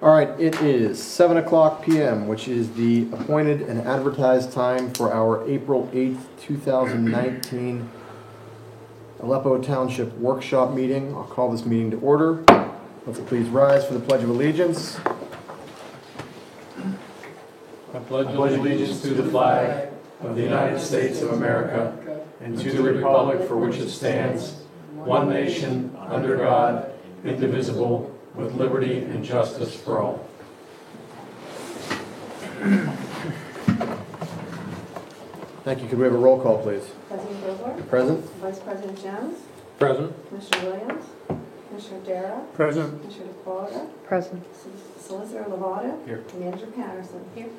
All right, it is 7 o'clock p.m., which is the appointed and advertised time for our April 8th, 2019 Aleppo Township Workshop meeting. I'll call this meeting to order. Let's please rise for the Pledge of Allegiance. I pledge allegiance to the flag of the United States of America and to the republic for which it stands, one nation, under God, indivisible, with liberty and justice for all. Thank you. Could we have a roll call, please? President Gilmore? Present. Vice President Jones? Present. Commissioner Williams? Commissioner Darrow? Present. Commissioner DeFlorida? Present. Solicitor Lovato? Here. And Manager Patterson? Here.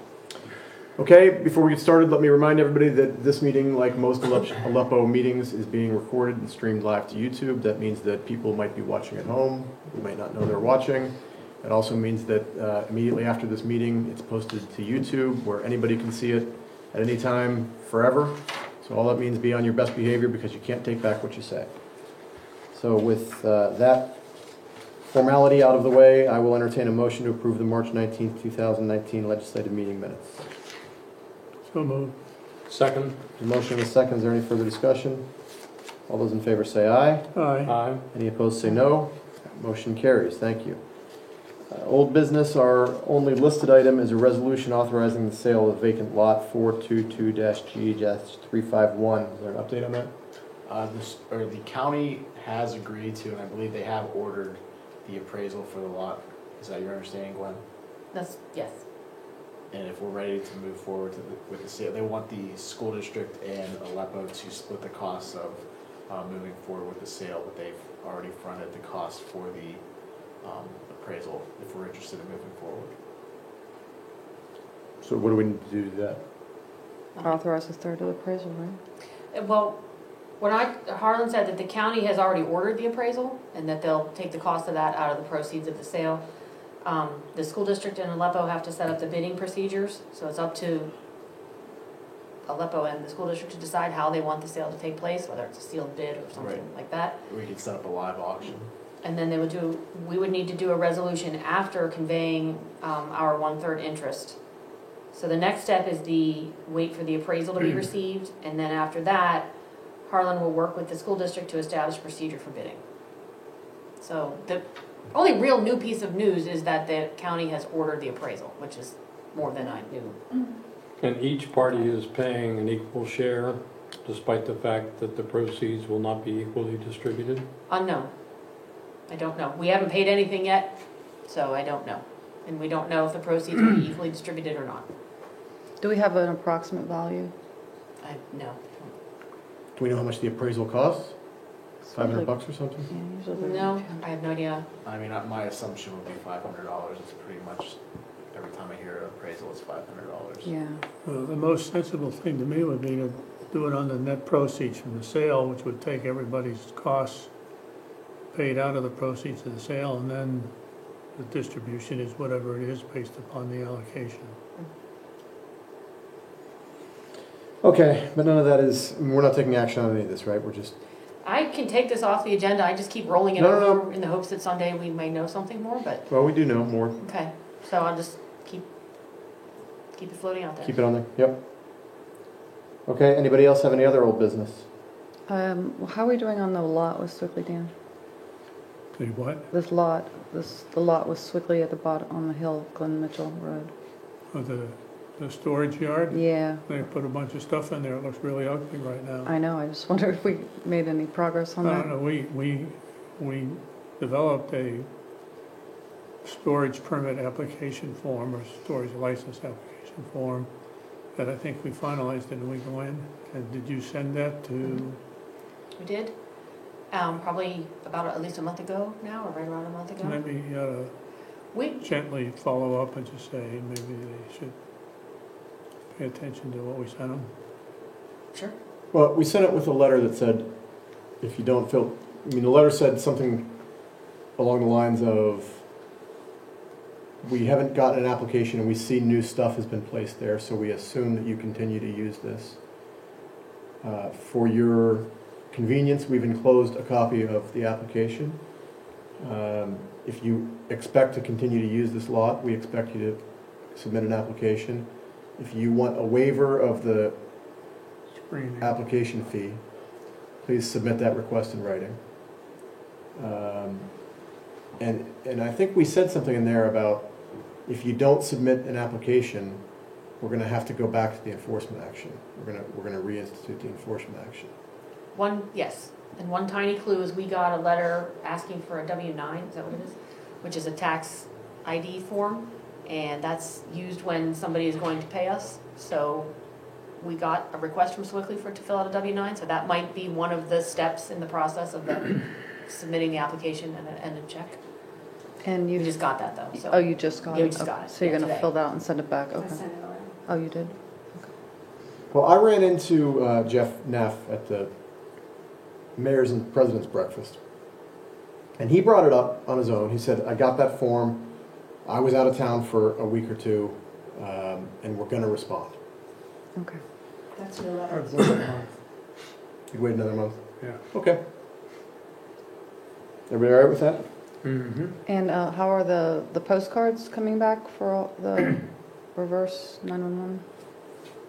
Okay, before we get started, let me remind everybody that this meeting, like most Aleppo meetings, is being recorded and streamed live to YouTube. That means that people might be watching at home, who might not know they're watching. It also means that immediately after this meeting, it's posted to YouTube, where anybody can see it at any time, forever. So all that means, be on your best behavior, because you can't take back what you say. So with that formality out of the way, I will entertain a motion to approve the March 19th, 2019 legislative meeting minutes. So moved. Second. The motion and a second. Is there any further discussion? All those in favor say aye. Aye. Any opposed say no. Motion carries. Thank you. Old business, our only listed item is a resolution authorizing the sale of vacant lot 422-G-351. Is there an update on that? The county has agreed to, and I believe they have ordered the appraisal for the lot. Is that your understanding, Gwen? Yes. And if we're ready to move forward with the sale, they want the school district and Aleppo to split the costs of moving forward with the sale, but they've already fronted the cost for the appraisal if we're interested in moving forward. So what do we need to do to that? Authorize the third of the appraisal, right? Well, Harlan said that the county has already ordered the appraisal and that they'll take the cost of that out of the proceeds of the sale. The school district and Aleppo have to set up the bidding procedures, so it's up to Aleppo and the school district to decide how they want the sale to take place, whether it's a sealed bid or something Right. like that. We could set up a live auction. And then we would need to do a resolution after conveying our 1/3 interest. So the next step is wait for the appraisal to be received, and then after that, Harlan will work with the school district to establish procedure for bidding. So the only real new piece of news is that the county has ordered the appraisal, which is more than I knew. And each party is paying an equal share, despite the fact that the proceeds will not be equally distributed? Unknown. I don't know. We haven't paid anything yet, so I don't know. And we don't know if the proceeds will be equally distributed or not. Do we have an approximate value? No. Do we know how much the appraisal costs? $500 or something? Yeah, usually they're No, around I have no idea. I mean, my assumption would be $500. It's pretty much, every time I hear an appraisal, it's $500. 10. Yeah. The most sensible thing to me would be to do it on the net proceeds from the sale, which would take everybody's costs paid out of the proceeds of the sale, and then the distribution is whatever it is based upon the allocation. Okay, but none of that is, we're not taking action on any of this, right? We're just, I can take this off the agenda. I just keep rolling it No, no, over in the hopes that someday we may know something more, but well, we do know more. okay. So I'll just keep it floating out there. Keep it on there, yep. Okay, anybody else have any other old business? Well, how are we doing on the lot with Swickley, Dan? The what? The lot with Swickley at the bottom on the hill, Glen Mitchell Road. The storage yard? Yeah, They put a bunch of stuff in there. It looks really ugly right now. I know. I just wondered if we made any progress on I that. don't know, we developed a storage permit application form or storage license application form that I think we finalized in a week when. And did you send that to? We did. Probably about at least a month ago now, or right around a month ago. Maybe you ought We to gently follow up and just say maybe they should pay attention to what we sent them. sure. Well, we sent it with a letter that said, if you don't fill, I mean, the letter said something along the lines of, we haven't gotten an application and we see new stuff has been placed there, so we assume that you continue to use this. For your convenience, we've enclosed a copy of the application. if you expect to continue to use this lot, we expect you to submit an application. If you want a waiver of the Screening. application fee, please submit that request in writing. And I think we said something in there about if you don't submit an application, we're gonna have to go back to the enforcement action. We're gonna reinstitute the enforcement action. Yes, and one tiny clue is we got a letter asking for a W-9, is that what it is? Which is a tax ID form, and that's used when somebody is going to pay us. So we got a request from Swickly to fill out a W-9, so that might be one of the steps in the process of them submitting the application and a check. And We you, just got that though, so. oh, you just got it? Yeah, we just Okay. got it, So you're yeah, gonna today. fill that out and send it back, I okay. sent it around. Oh, you did? Well, I ran into Jeff Neff at the Mayor's and President's Breakfast. And he brought it up on his own. He said, I got that form. I was out of town for a week or two, and we're going to respond. Okay. That's your letter. I'd wait a month. You wait another month? Yeah. Okay. Everybody all right with that? Mm-hmm. And how are the postcards coming back for all the reverse 911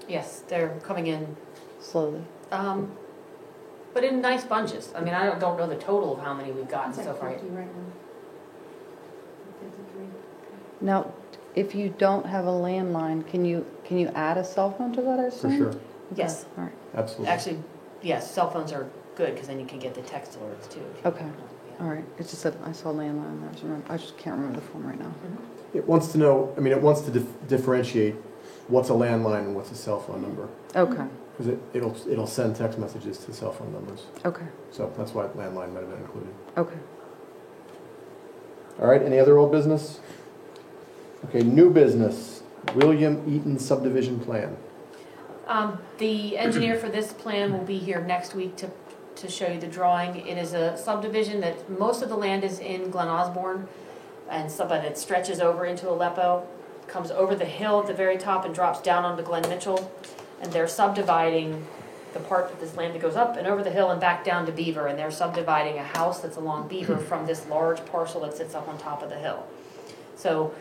Yes, they're coming in, slowly? but in nice bunches. I mean, I don't know the total of how many we've gotten It's like so far. 50 right now. 53. Now, if you don't have a landline, can you add a cell phone to that, I For assume? sure. Okay, Yes. All right, Absolutely. Actually, yes, cell phones are good because then you can get the text alerts too. if you- Okay. Yeah. all right. It's just that I saw landline, I just can't remember the phone right now. It wants to know, I mean, it wants to differentiate what's a landline and what's a cell phone number. Okay, Because it'll send text messages to cell phone numbers. okay, So that's why landline might have been included. okay. All right, any other old business? Okay, new business, William Eaton subdivision plan. The engineer for this plan will be here next week to show you the drawing. It is a subdivision that most of the land is in Glen Osborne, but it stretches over into Aleppo, comes over the hill at the very top and drops down onto Glen Mitchell. And they're subdividing the part of this land that goes up and over the hill and back down to Beaver. And they're subdividing a house that's along Beaver from this large parcel that sits up on top of the hill. So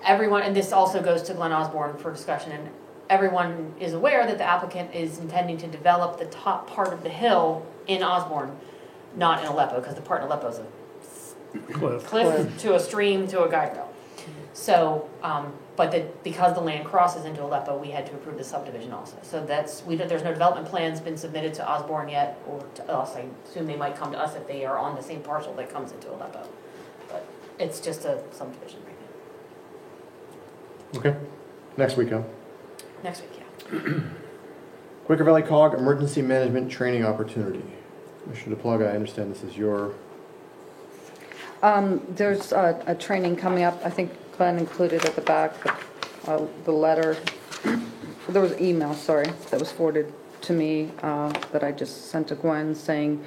everyone, and this also goes to Glen Osborne for discussion, and everyone is aware that the applicant is intending to develop the top part of the hill in Osborne, not in Aleppo, because the part in Aleppo is a cliff to a stream to a guide rail. So, because the land crosses into Aleppo, we had to approve the subdivision also. So there's no development plans been submitted to Osborne yet, or to us. I assume they might come to us if they are on the same parcel that comes into Aleppo. But it's just a subdivision right now. Okay, next week, huh? Next week, yeah. Quaker Valley COG Emergency Management Training Opportunity. Mr. DePlug, I understand this is your, There's a training coming up, I think Glenn included at the back, the letter, there was email, sorry, that was forwarded to me, that I just sent to Gwen saying,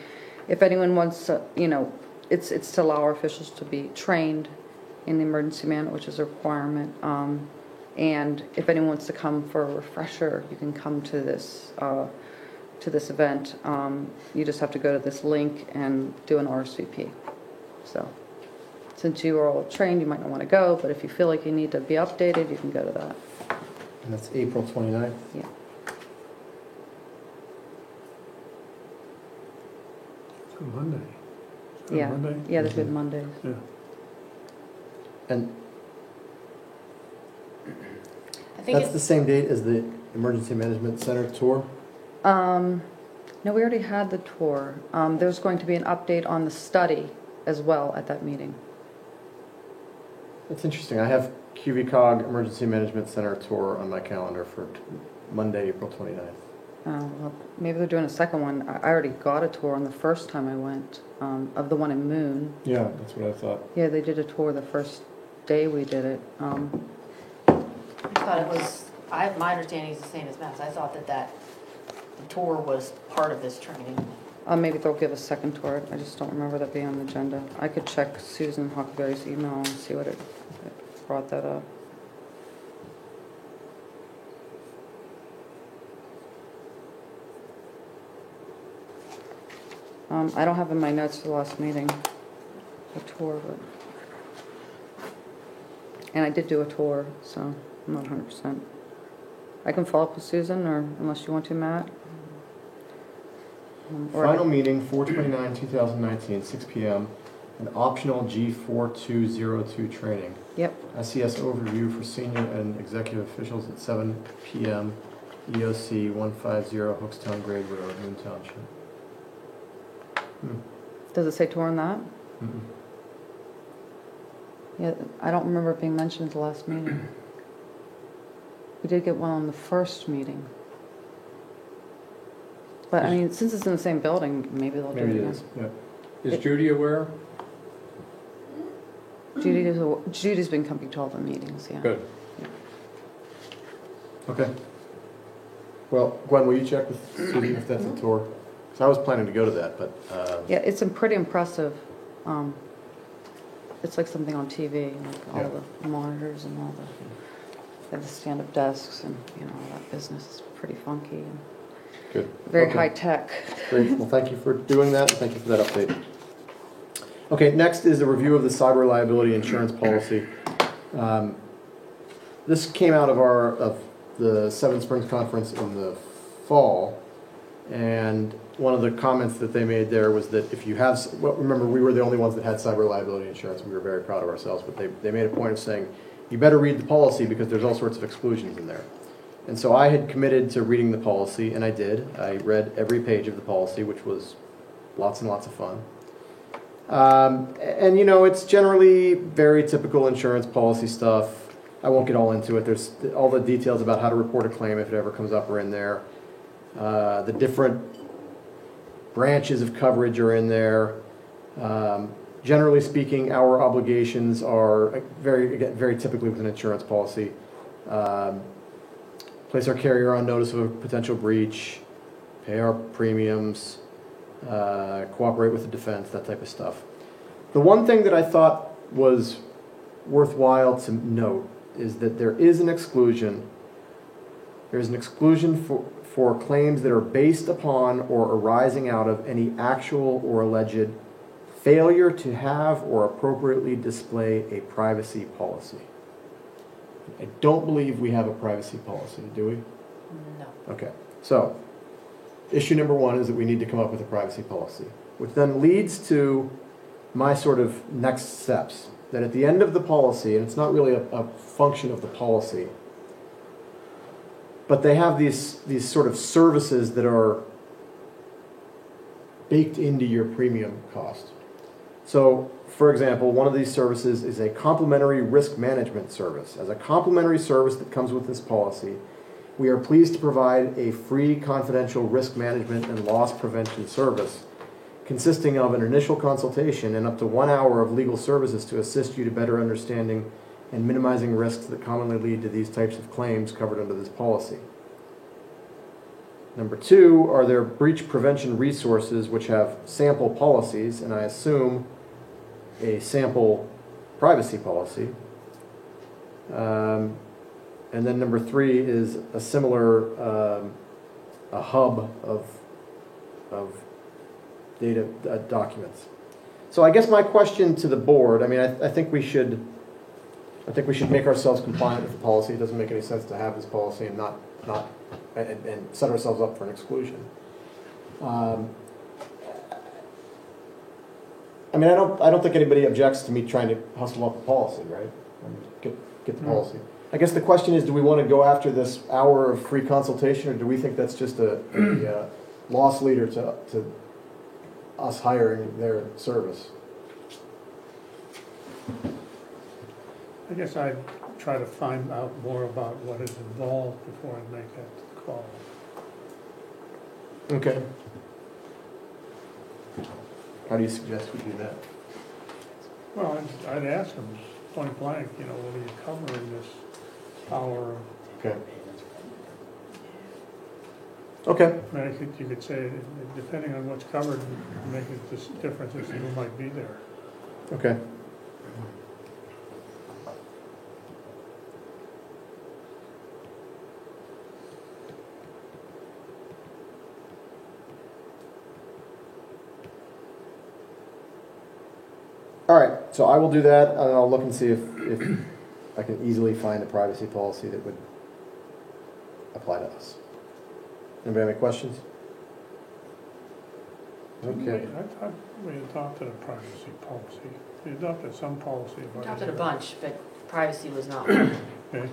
if anyone wants to, it's to allow our officials to be trained in the emergency management, which is a requirement. And if anyone wants to come for a refresher, you can come to this event. You just have to go to this link and do an RSVP. So, since you are all trained, you might not want to go, but if you feel like you need to be updated, you can go to that. and that's April 29th. Yeah. It's a Monday. It's a Yeah. Monday? Yeah, they're good Mondays. Yeah. And I think that's the same date as the Emergency Management Center tour? No, we already had the tour. There's going to be an update on the study as well at that meeting. That's interesting. I have QVCOG Emergency Management Center tour on my calendar for Monday, April 29th. Well, maybe they're doing a second one. I already got a tour on the first time I went, of the one in Moon. Yeah, that's what I thought. Yeah, they did a tour the first day we did it. I thought it was, my understanding is the same as Matt's. I thought that the tour was part of this training. Maybe they'll give a second tour. I just don't remember that being on the agenda. I could check Susan Huckleberry's email and see what it brought that up. I don't have in my notes for the last meeting, the tour, but And I did do a tour, so I'm not 100%. I can follow up with Susan, or unless you want to, Matt. Or I Final can- meeting, 4/29/2019, 6 PM, an optional G4202 training. Yep, SES overview for senior and executive officials at 7 PM, EOC 150 Hookstown Grade Road, Moon Township. does it say tour on that? Mm-mm. Yeah, I don't remember it being mentioned at the last meeting. We did get one on the first meeting. But I mean, since it's in the same building, maybe they'll do it Maybe it again. is, yeah. Is Judy aware? Judy's been coming to all the meetings, yeah. Good. Okay. Well, Gwen, will you check with Susie if that's a tour? Because I was planning to go to that, but, Yeah, it's pretty impressive. It's like something on TV, like all the monitors and all the, they have the stand-up desks and, you know, all that business is pretty funky and good. very Okay. high-tech. Great, well, thank you for doing that, and thank you for that update. Okay, next is a review of the cyber liability insurance policy. This came out of the Seven Springs Conference in the fall, and one of the comments that they made there was that if you have, well, remember, we were the only ones that had cyber liability insurance, we were very proud of ourselves, but they made a point of saying, you better read the policy because there's all sorts of exclusions in there. And so I had committed to reading the policy, and I did. I read every page of the policy, which was lots and lots of fun. And you know, it's generally very typical insurance policy stuff. I won't get all into it. There's all the details about how to report a claim if it ever comes up are in there. The different branches of coverage are in there. Generally speaking, our obligations are very typically with an insurance policy. Place our carrier on notice of a potential breach, pay our premiums, cooperate with the defense, that type of stuff. The one thing that I thought was worthwhile to note is that there is an exclusion. There's an exclusion for claims that are based upon or arising out of any actual or alleged failure to have or appropriately display a privacy policy. I don't believe we have a privacy policy, do we? No. Okay, so issue number one is that we need to come up with a privacy policy, which then leads to my sort of next steps. That at the end of the policy, and it's not really a function of the policy, but they have these sort of services that are baked into your premium cost. So, for example, one of these services is a complimentary risk management service. As a complimentary service that comes with this policy, we are pleased to provide a free confidential risk management and loss prevention service consisting of an initial consultation and up to 1 hour of legal services to assist you to better understanding and minimizing risks that commonly lead to these types of claims covered under this policy. Number two are their breach prevention resources, which have sample policies, and I assume a sample privacy policy. And then number three is a similar a hub of data documents. So I guess my question to the board, I mean, I think we should make ourselves compliant with the policy. It doesn't make any sense to have this policy and not and set ourselves up for an exclusion. I mean, I don't think anybody objects to me trying to hustle up a policy, right? Get the policy. I guess the question is, do we want to go after this hour of free consultation, or do we think that's just a loss leader to us hiring their service? I guess I'd try to find out more about what is involved before I make that call. Okay. How do you suggest we do that? Well, I'd ask them point blank, you know, what are you covering this hour? Okay. Okay. I mean, I think you could say, depending on what's covered, make a difference as to who might be there. Okay. All right, so I will do that, and I'll look and see if I can easily find a privacy policy that would apply to us. Anybody have any questions? Okay. I thought we adopted a privacy policy. We adopted some policy. Adopted a bunch, but privacy was not one. Okay,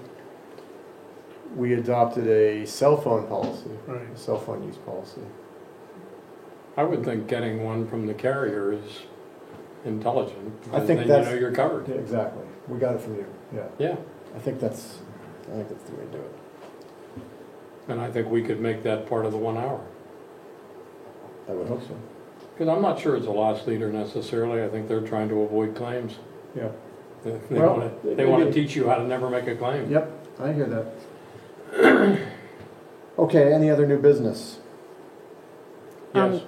We adopted a cell phone policy, right. a cell phone use policy. I would think getting one from the carrier is intelligent, I because think then that's- you know you're covered. Yeah, exactly. We got it from you, yeah. Yeah, I think that's the way to do it. and I think we could make that part of the 1 hour. I would hope so. Because I'm not sure it's a loss leader necessarily, I think they're trying to avoid claims. Yeah. They Well, want to, they want to teach you how to never make a claim. Yep, I hear that. Okay, any other new business? Yes,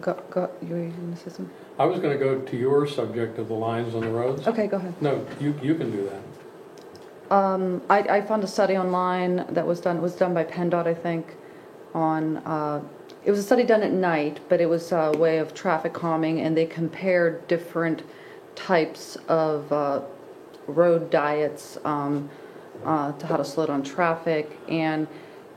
Go, you were gonna say something? I was going to go to your subject of the lines on the roads. Okay, go ahead. No, you can do that. I found a study online that was done, by PennDOT, I think, on, it was a study done at night, but it was a way of traffic calming, and they compared different types of road diets to how to slow down traffic, and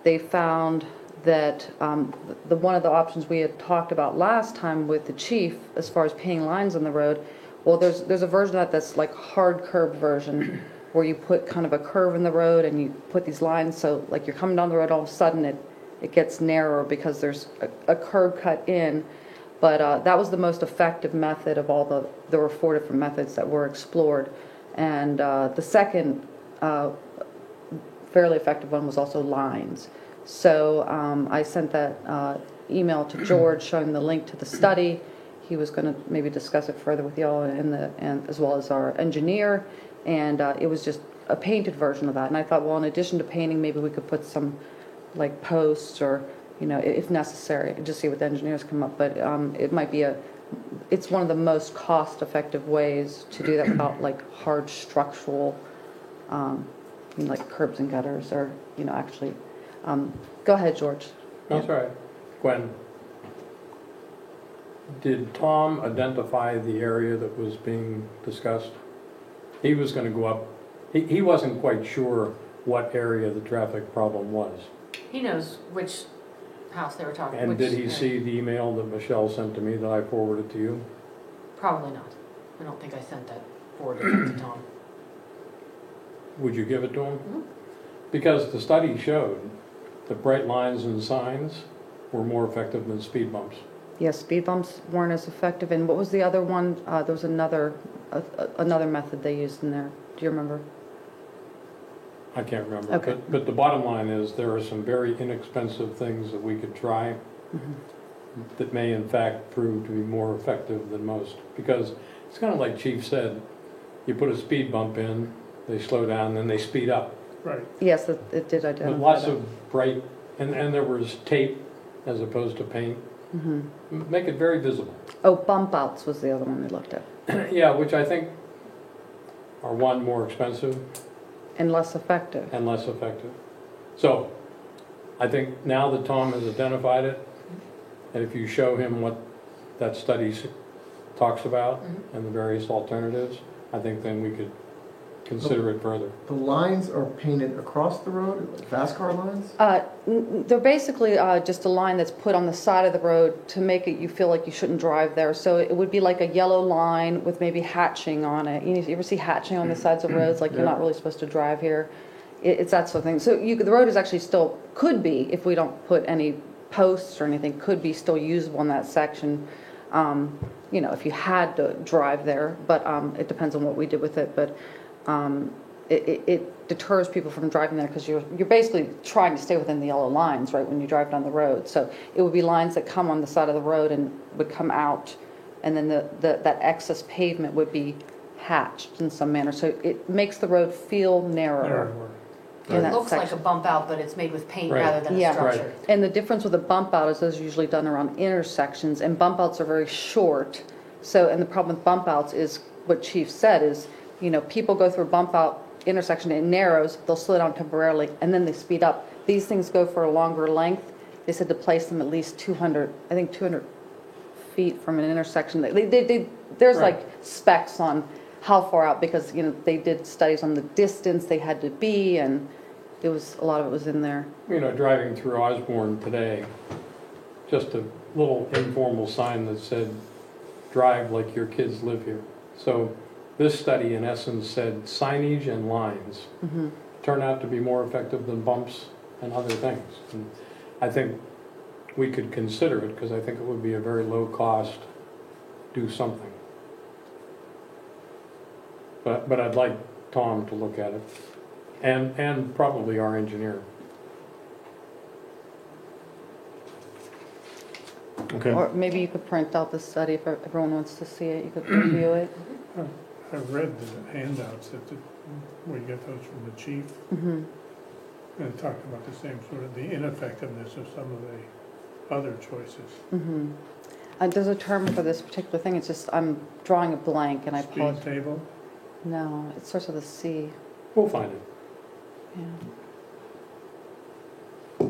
they found that one of the options we had talked about last time with the chief, as far as painting lines on the road, well, there's a version of that that's like hard curb version, where you put kind of a curve in the road and you put these lines, so like you're coming down the road, all of a sudden it gets narrower because there's a curb cut in. But that was the most effective method of all there were 4 different methods that were explored. And the second fairly effective one was also lines. So I sent that email to George showing the link to the study. He was going to maybe discuss it further with y'all and as well as our engineer. And it was just a painted version of that. And I thought, well, in addition to painting, maybe we could put some like posts or, you know, if necessary, and just see what the engineers come up. But it might be it's one of the most cost-effective ways to do that without like hard structural, like curbs and gutters or, you know, actually. Go ahead, George. That's right. Gwen, did Tom identify the area that was being discussed? He was going to go up, he wasn't quite sure what area the traffic problem was. He knows which house they were talking about. And did he see the email that Michelle sent to me that I forwarded to you? Probably not. I don't think I sent that forward to Tom. Would you give it to him? Mhm. Because the study showed that bright lines and signs were more effective than speed bumps. Yes, speed bumps weren't as effective. And what was the other one? There was another method they used in there. Do you remember? I can't remember. Okay. But the bottom line is there are some very inexpensive things that we could try that may in fact prove to be more effective than most. Because it's kind of like Chief said, you put a speed bump in, they slow down, then they speed up. Right. Yes, it did identify But lots that. of bright, and there was tape as opposed to paint. Mhm. Make it very visible. Oh, bump outs was the other one we looked at. Yeah, which I think are one, more expensive And less effective. and less effective. So I think now that Tom has identified it, and if you show him what that study talks about and the various alternatives, I think then we could consider it further. The lines are painted across the road, like fast car lines? They're basically just a line that's put on the side of the road to make it you feel like you shouldn't drive there. So it would be like a yellow line with maybe hatching on it. You ever see hatching on the sides of roads, like you're not really supposed to drive here? It's that sort of thing. So the road is actually still, could be, if we don't put any posts or anything, could be still usable in that section. You know, if you had to drive there, but it depends on what we did with it. But it deters people from driving there because you're basically trying to stay within the yellow lines, right, when you drive down the road. So it would be lines that come on the side of the road and would come out, and then that excess pavement would be hatched in some manner. So it makes the road feel narrower. in It that looks like a section. bump out, but it's made with paint Right. rather than a Yeah. structure. And the difference with a bump out is those are usually done around intersections, and bump outs are very short. So, and the problem with bump outs is what Chief said is, you know, people go through a bump out intersection, it narrows, they'll slow down temporarily, and then they speed up. These things go for a longer length. They said to place them at least 200 feet from an intersection. There's Right. like specs on how far out, because, they did studies on the distance they had to be, and it was, a lot of it was in there. Driving through Osborne today, just a little informal sign that said, drive like your kids live here. So this study in essence said signage and lines Mhm. turn out to be more effective than bumps and other things. And I think we could consider it, because I think it would be a very low cost, do something. But I'd like Tom to look at it, and probably our engineer. Okay. Or maybe you could print out the study if everyone wants to see it, you could review it. I've read the handouts we get those from the chief, Mhm. and it talked about the same sort of the ineffectiveness of some of the other choices. Mhm. There's a term for this particular thing, it's just, I'm drawing a blank, and I Speed apologize. table, No, it starts with a C, We'll find it. yeah.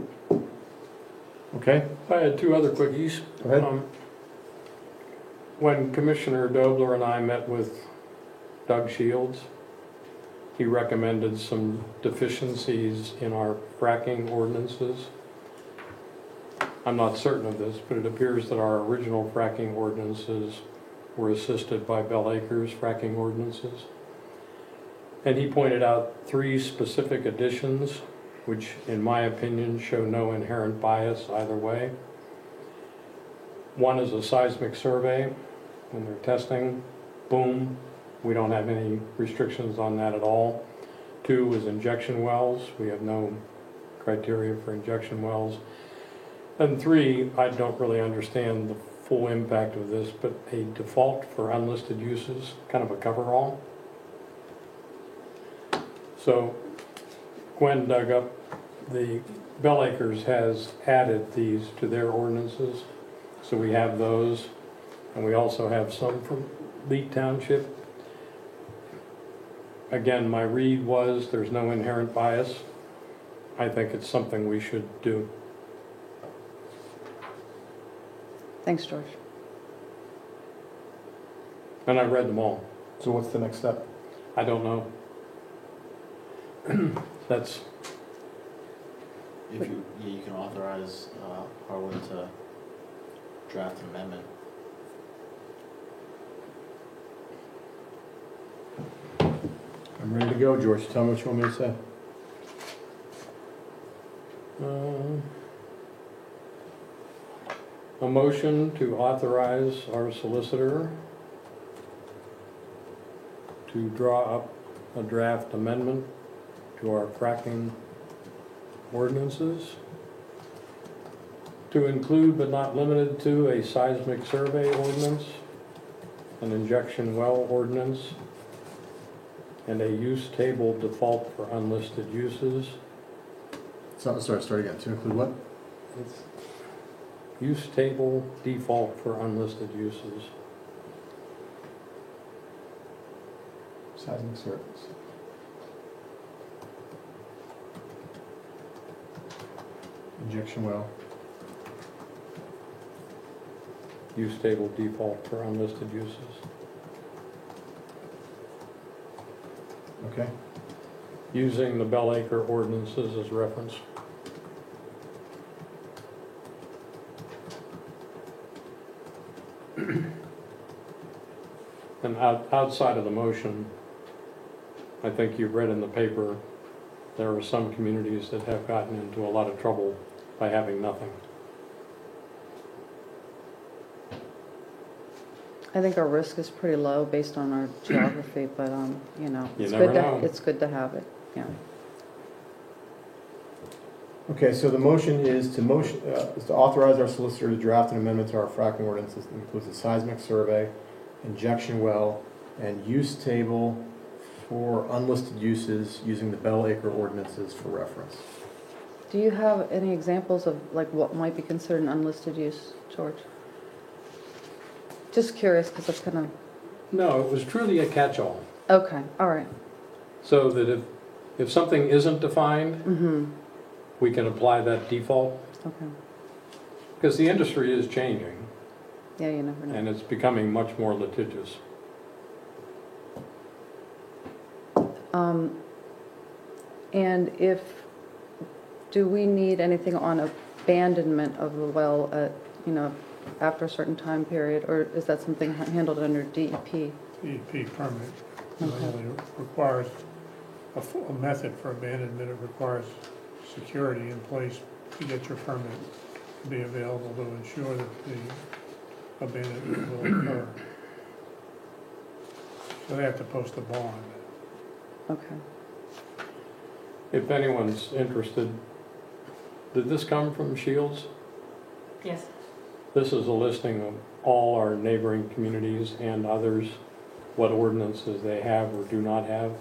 Okay, I had two other quickies. go ahead. When Commissioner Dobler and I met with Doug Shields, he recommended some deficiencies in our fracking ordinances. I'm not certain of this, but it appears that our original fracking ordinances were assisted by Bell Acres fracking ordinances. And he pointed out 3 specific additions, which in my opinion show no inherent bias either way. One is a seismic survey. When they're testing, boom, we don't have any restrictions on that at all. 2 is injection wells. We have no criteria for injection wells. And 3, I don't really understand the full impact of this, but a default for unlisted uses, kind of a coverall. So Gwen dug up, the Bell Acres has added these to their ordinances. So we have those, and we also have some from Lee Township. Again, my read was there's no inherent bias. I think it's something we should do. Thanks, George. And I read them all. So what's the next step? I don't know. That's, If you can authorize Harlan to draft an amendment. I'm ready to go, George. Tell me what you want me to say. a motion to authorize our solicitor to draw up a draft amendment to our fracking ordinances to include but not limited to a seismic survey ordinance, an injection well ordinance, and a use table default for unlisted uses. Start again. To include what? Use table default for unlisted uses. Seismic surveys. Injection well. Use table default for unlisted uses. Okay. Using the Bell Acre ordinances as reference. And outside of the motion, I think you've read in the paper, there are some communities that have gotten into a lot of trouble by having nothing. I think our risk is pretty low based on our geography, but, You it's never good know. it's good to have it, yeah. Okay, so the motion is to authorize our solicitor to draft an amendment to our fracking ordinances that includes a seismic survey, injection well, and use table for unlisted uses using the Bell Acre ordinances for reference. Do you have any examples of, like, what might be considered an unlisted use, George? Just curious, because that's kind of, No, it was truly a catch-all. okay, all right. So that if something isn't defined, Mm-hmm, we can apply that default. okay. Because the industry is changing, Yeah, you never know. and it's becoming much more litigious. And do we need anything on abandonment of the well at, after a certain time period, or is that something handled under DEP? DEP permit Okay. normally requires a method for abandonment. It requires security in place to get your permit to be available to ensure that the abandonment will occur. So they have to post a bond. Okay. If anyone's interested, did this come from Shields? Yes. This is a listing of all our neighboring communities and others, what ordinances they have or do not have.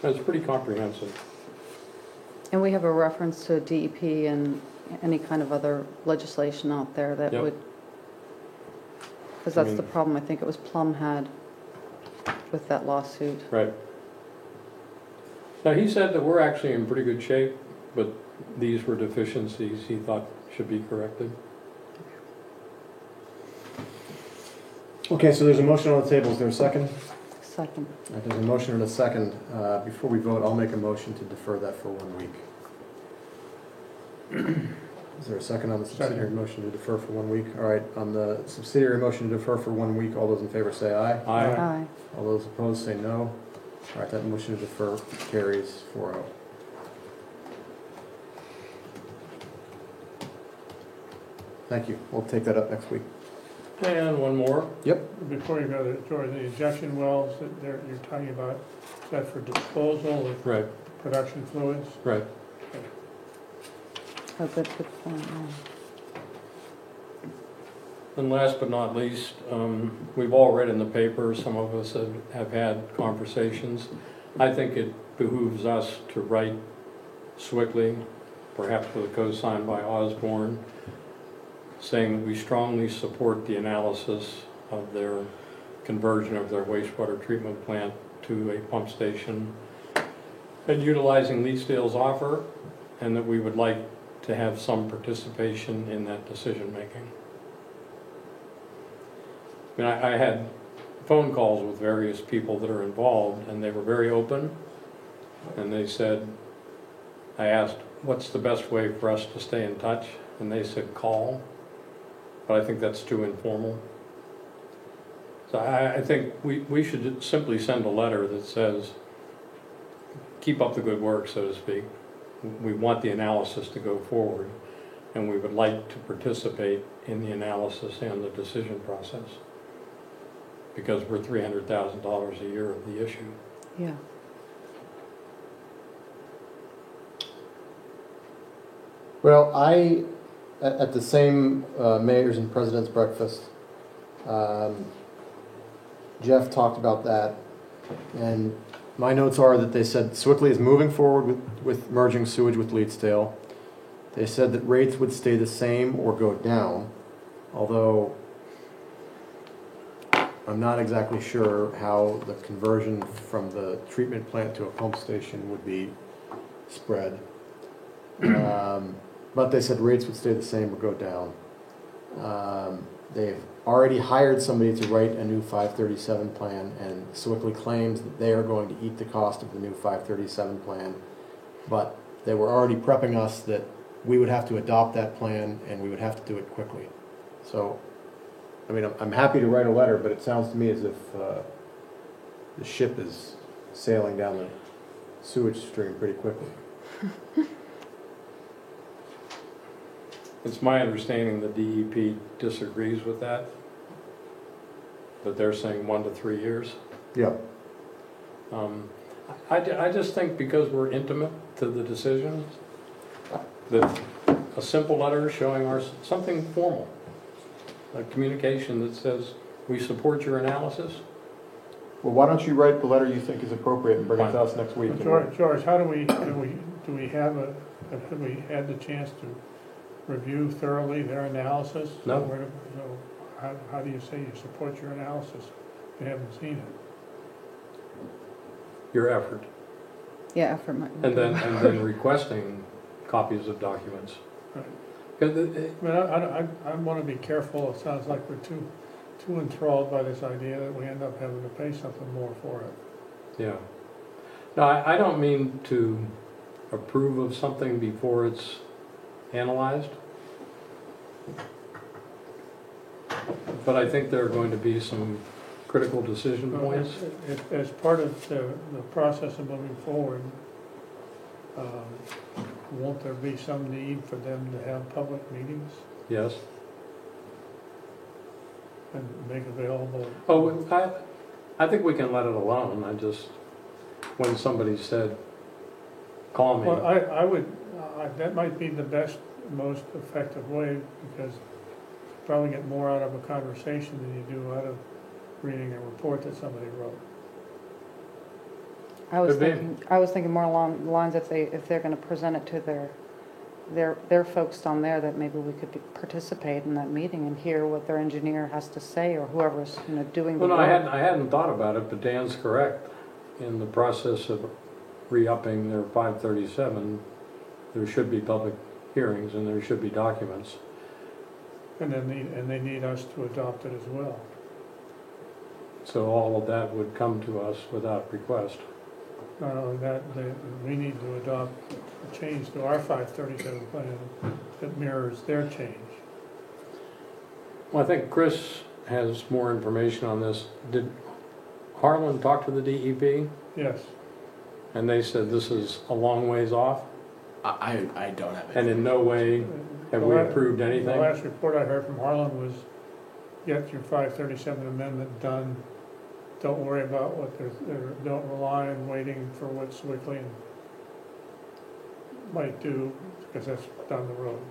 It's pretty comprehensive. And we have a reference to DEP and any kind of other legislation out there that Yep. would, because I that's the mean- problem I think it was Plum had with that lawsuit. Right. Now, he said that we're actually in pretty good shape, but these were deficiencies he thought should be corrected. Okay, so there's a motion on the table. Is there a second? Second. All right, there's a motion and a second. Before we vote, I'll make a motion to defer that for 1 week. Is there a second on the subsidiary Second. motion to defer for 1 week? All right, on the subsidiary motion to defer for 1 week, all those in favor say aye. Aye. Aye. All those opposed say no. All right, that motion to defer carries 4-0. Thank you. We'll take that up next week. And one more. Before you go to George, the injection wells that you're talking about, is that for disposal of Right, production fluids? right. Oh, good point, yeah. And last but not least, we've all read in the paper, some of us have had conversations. I think it behooves us to write Swickley, perhaps with a co-sign by Osborne, saying that we strongly support the analysis of their conversion of their wastewater treatment plant to a pump station and utilizing Leesdale's offer, and that we would like to have some participation in that decision-making. I mean, I had phone calls with various people that are involved, and they were very open, and they said, I asked, what's the best way for us to stay in touch? And they said, call. But I think that's too informal. So I think we should simply send a letter that says, keep up the good work, so to speak. We want the analysis to go forward, and we would like to participate in the analysis and the decision process, because we're $300,000 a year of the issue. Yeah. Well, at the same Mayors and President's Breakfast, Jeff talked about that, and my notes are that they said Swickley is moving forward with merging sewage with Leedsdale. They said that rates would stay the same or go down, although I'm not exactly sure how the conversion from the treatment plant to a pump station would be spread. But they said rates would stay the same or go down. They've already hired somebody to write a new 537 plan, and Swickley claims that they are going to eat the cost of the new 537 plan. But they were already prepping us that we would have to adopt that plan, and we would have to do it quickly. So, I mean, I'm happy to write a letter, but it sounds to me as if the ship is sailing down the sewage stream pretty quickly. It's my understanding the DEP disagrees with that they're saying 1 to 3 years. Yeah. I just think because we're intimate to the decisions, that a simple letter showing something formal, a communication that says, we support your analysis. Well, why don't you write the letter you think is appropriate and bring it to us next week? George, how do we have we had the chance to review thoroughly their analysis? No. So how do you say you support your analysis if you haven't seen it? Your effort. Yeah, effort might. And then requesting copies of documents. Right. 'Cause I mean, I want to be careful. It sounds like we're too enthralled by this idea that we end up having to pay something more for it. yeah. No, I don't mean to approve of something before it's analyzed. But I think there are going to be some critical decision points. As part of the process of moving forward, won't there be some need for them to have public meetings Yes. and make available? Oh, I think we can let it alone. I just, when somebody said, call me. Well, I would, that might be the best, most effective way, because you probably get more out of a conversation than you do out of reading a report that somebody wrote. I was Could be. thinking more along the lines if they're gonna present it to their folks down there, that maybe we could participate in that meeting and hear what their engineer has to say, or whoever's, doing the Well, no, work. I hadn't thought about it, but Dan's correct. In the process of re-upping their 537, there should be public hearings and there should be documents. And then they need us to adopt it as well. So all of that would come to us without request. Not only that, we need to adopt a change to our 537 plan that mirrors their change. Well, I think Chris has more information on this. Did Harlan talk to the DEP? Yes, And they said this is a long ways off? I don't have it. And in no way have we approved the anything? last report I heard from Harlan was, get your 537 amendment done. Don't worry about what don't rely on waiting for what Swickling might do, because that's down the road.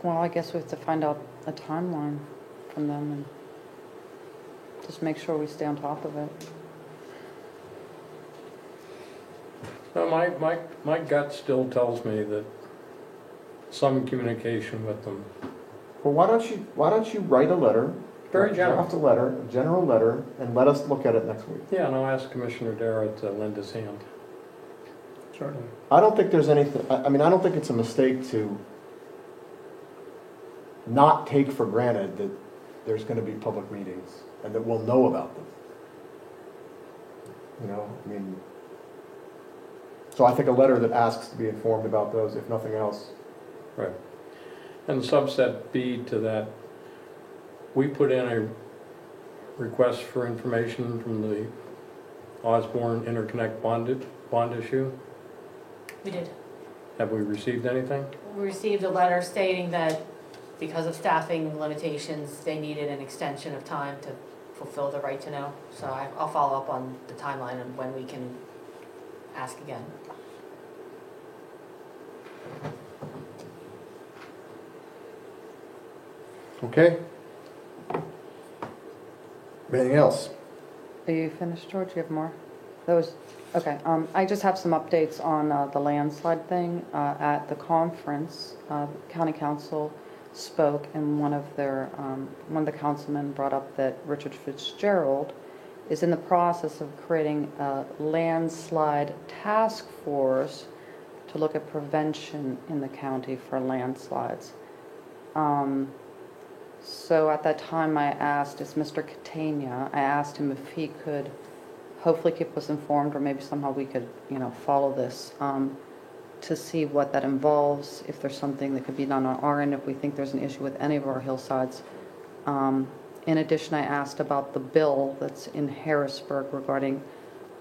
Well, I guess we have to find out a timeline from them and just make sure we stay on top of it. No, my gut still tells me that some communication with them. Well, why don't you write a letter? Very general. Draft a letter, a general letter, and let us look at it next week. Yeah, and I'll ask Commissioner Dara to lend his hand. Certainly. I don't think there's anything, I mean, I don't think it's a mistake to not take for granted that there's gonna be public meetings and that we'll know about them. I mean, so I think a letter that asks to be informed about those, if nothing else. Right. And subset B to that, we put in a request for information from the Osborne Interconnect bond issue. We did. Have we received anything? We received a letter stating that because of staffing limitations, they needed an extension of time to fulfill the right to know. So I'll follow up on the timeline and when we can ask again. Okay? Anything else? Are you finished, George? You have more? Okay, I just have some updates on the landslide thing. At the conference, county council spoke, and one of the councilmen brought up that Richard Fitzgerald is in the process of creating a landslide task force to look at prevention in the county for landslides. So at that time I asked, it's Mr. Catania, I asked him if he could hopefully keep us informed, or maybe somehow we could, follow this, to see what that involves, if there's something that could be done on our end, if we think there's an issue with any of our hillsides. In addition, I asked about the bill that's in Harrisburg regarding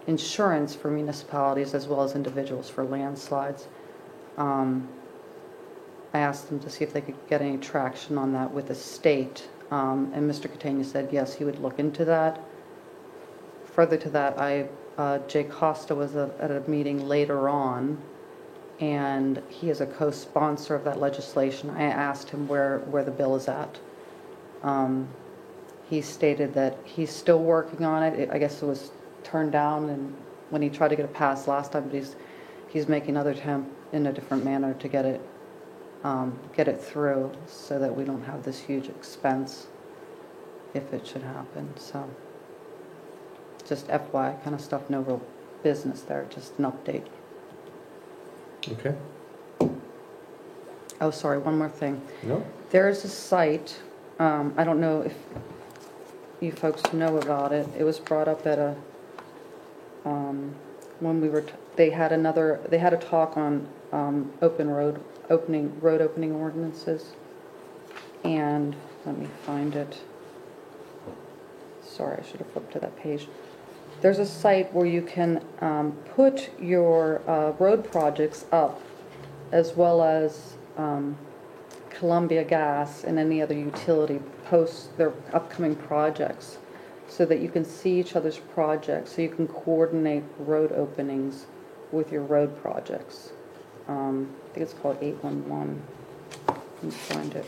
insurance for municipalities as well as individuals for landslides. I asked them to see if they could get any traction on that with the state, and Mr. Catania said yes, he would look into that. Further to that, Jay Costa was at a meeting later on, and he is a co-sponsor of that legislation. I asked him where the bill is at. He stated that he's still working on it. I guess it was turned down, and when he tried to get it passed last time, but he's making another attempt in a different manner to get it through, so that we don't have this huge expense if it should happen. So just FYI kind of stuff, no real business there, just an update. Okay. Oh, sorry, one more thing. No? There's a site, I don't know if you folks know about it. It was brought up at a, when we were, they had a talk on road opening ordinances. And, let me find it. Sorry, I should have flipped to that page. There's a site where you can put your road projects up, as well as Columbia Gas and any other utility post their upcoming projects, so that you can see each other's projects, so you can coordinate road openings with your road projects. I think it's called 811. Let me find it,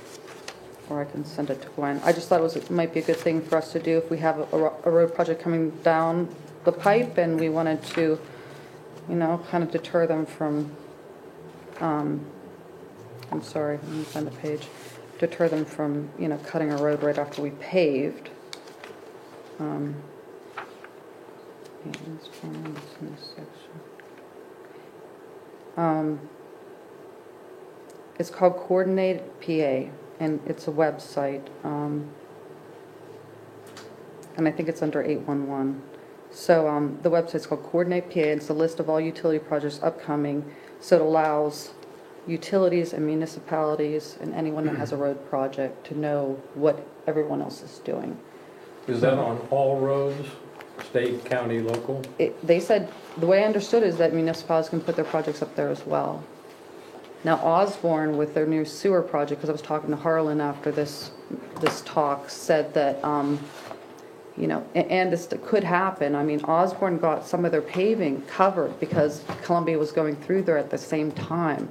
or I can send it to Gwen. I just thought it might be a good thing for us to do if we have a road project coming down the pipe, and we wanted to, kind of deter them from, I'm sorry, let me find the page, deter them from, cutting a road right after we paved. Maintenance plans in this section. It's called Coordinated PA, and it's a website, and I think it's under 811. So the website's called Coordinate PA. It's a list of all utility projects upcoming, so it allows utilities and municipalities and anyone that has a road project to know what everyone else is doing. Is that on all roads, state, county, local? They said, the way I understood is that municipalities can put their projects up there as well. Now Osborne, with their new sewer project, because I was talking to Harlan after this talk, said that, and this could happen. I mean, Osborne got some of their paving covered because Columbia was going through there at the same time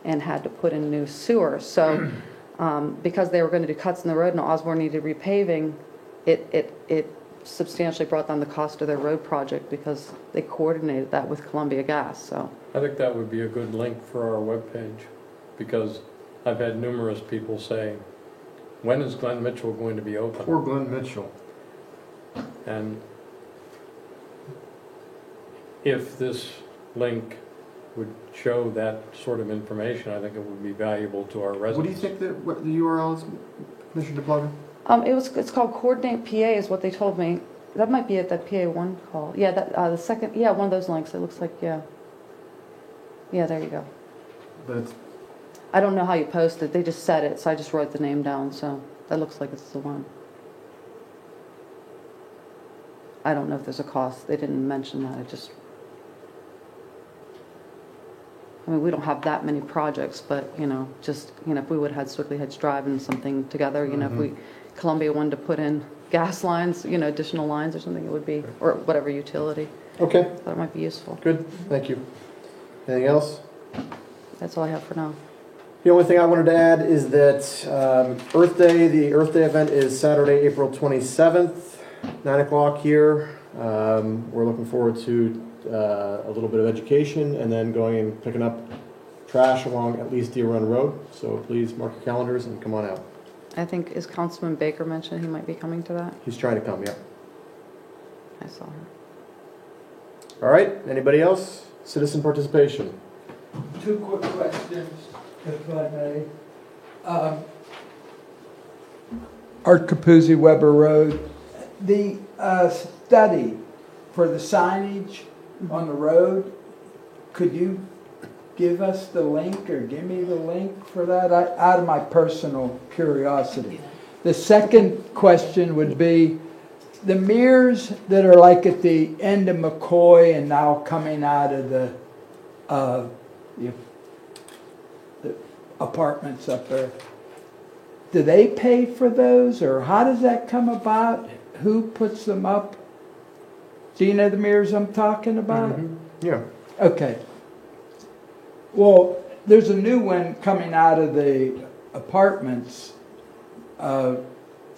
and had to put in new sewer. So because they were going to do cuts in the road and Osborne needed repaving, it substantially brought down the cost of their road project because they coordinated that with Columbia Gas. So I think that would be a good link for our webpage, because I've had numerous people say, when is Glenn Mitchell going to be open? Poor Glenn Mitchell. And if this link would show that sort of information, I think it would be valuable to our residents. What do you think what the URL is, Commissioner DePlaga? it's called Coordinate PA is what they told me. That might be at that PA1 call. Yeah, that the second, one of those links. It looks like, yeah, there you go. But it's, I don't know how you post it. They just said it, so I just wrote the name down. So that looks like it's the one. I don't know if there's a cost. They didn't mention that. I mean, we don't have that many projects, but, if we would have had Swickley Heights Drive and something together, if Columbia wanted to put in gas lines, additional lines or something, it would be, or whatever utility. okay, That might be useful. good, thank you. Anything else? That's all I have for now. The only thing I wanted to add is that Earth Day, the Earth Day event is Saturday, April 27th, 9 o'clock here. We're looking forward to a little bit of education and then going and picking up trash along at least Deer Run Road. So please mark your calendars and come on out. I think, is Councilman Baker mentioned he might be coming to that? He's trying to come, yeah. I saw her. All right, anybody else? Citizen participation. Two quick questions, if I may. Art Capuzzi, Weber Road. The study for the signage on the road, could you give us the link or give me the link for that? Out of my personal curiosity. The second question would be the mirrors that are like at the end of McCoy and now coming out of the apartments up there. Do they pay for those, or how does that come about? Who puts them up? Do you know the mirrors I'm talking about? Yeah. Okay. Well, there's a new one coming out of the apartments. So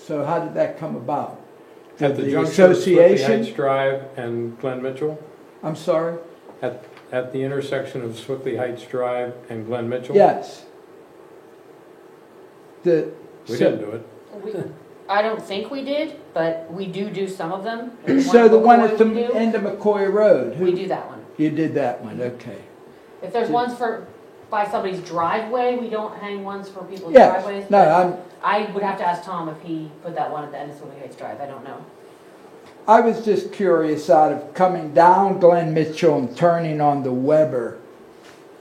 how did that come about? At the The junction of Swickley association? Heights Drive and Glenn Mitchell? I'm sorry? At the intersection of Swickley Heights Drive and Glenn Mitchell? Yes. We didn't do it. I don't think we did, but we do some of them. So the one at the we do, end of McCoy Road? we do that one. You did that one, okay. If there's ones for by somebody's driveway, we don't hang ones for people's Yes, driveways. no, but I would have to ask Tom if he put that one at the end of Swimming Heights Drive, I don't know. I was just curious out of coming down Glen Mitchell and turning on the Weber.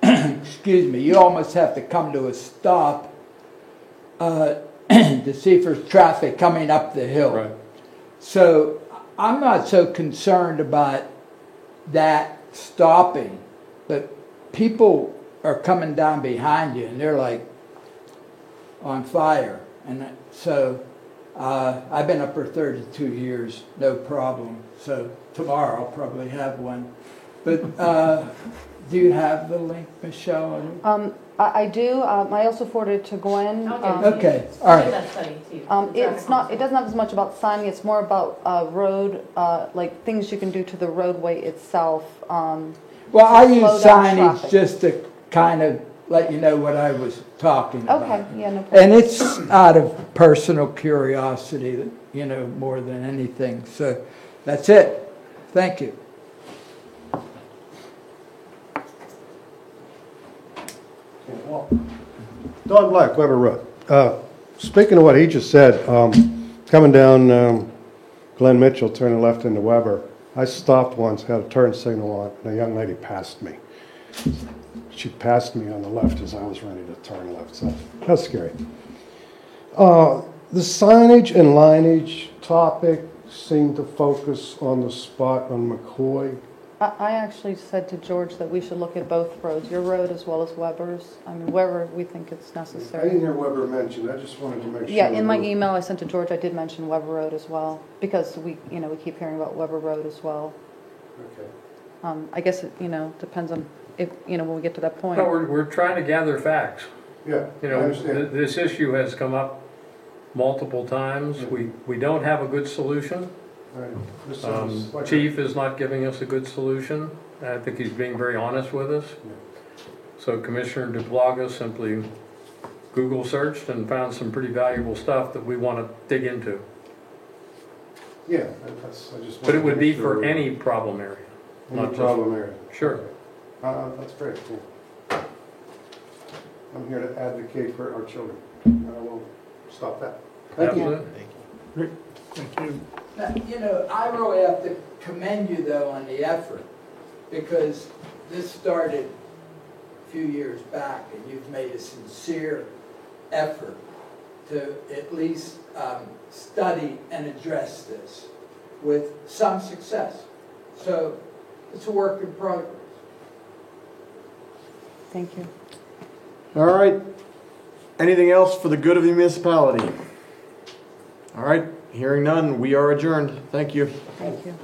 Excuse me, you almost have to come to a stop to see if there's traffic coming up the hill. Right. So I'm not so concerned about that stopping, but people are coming down behind you and they're like on fire. And so I've been up for 32 years, no problem. So tomorrow I'll probably have one. But do you have the link, Michelle? I do, I also forwarded it to Gwen. Okay, all right. That study, too. It's not, it doesn't have as much about signing, it's more about road, like things you can do to the roadway itself. Well, I use slow down signage traffic. just to kind of let you know what I was talking about. Okay, yeah, no problem. And it's out of personal curiosity, you know, more than anything. So that's it. Thank you. Don Black, Weber Road. Speaking of what he just said, coming down Glen Mitchell, turning left into Weber, I stopped once, had a turn signal on, and a young lady passed me. She passed me on the left as I was ready to turn left, so that's scary. The signage and lineage topic seemed to focus on the spot on McCoy. I actually said to George that we should look at both roads, your road as well as Weber's. I mean, wherever we think it's I necessary. didn't hear Weber mentioned, I just wanted to make sure. Yeah, in my email I sent to George, I did mention Weber Road as well, because we keep hearing about Weber Road as well. Okay. I guess it, depends on if, when we get to that point. No, we're trying to gather facts. Yeah, You I know, understand. this issue has come up multiple times. We don't have a good solution. Right. This sounds like a- Chief is not giving us a good solution. I think he's being very honest with us. So Commissioner DeBlaga simply Google searched and found some pretty valuable stuff that we want to dig into. Yeah, that's, I just. But it wanted would to be make for sure. any problem area. Any not just- problem area. Sure. That's great, cool. I'm here to advocate for our children. I will stop that. Thank you. Absolutely. Thank you. Thank you. Now, I really have to commend you though on the effort, because this started a few years back and you've made a sincere effort to at least study and address this with some success. So it's a work in progress. Thank you. All right. Anything else for the good of the municipality? All right. Hearing none, we are adjourned. Thank you. Thank you.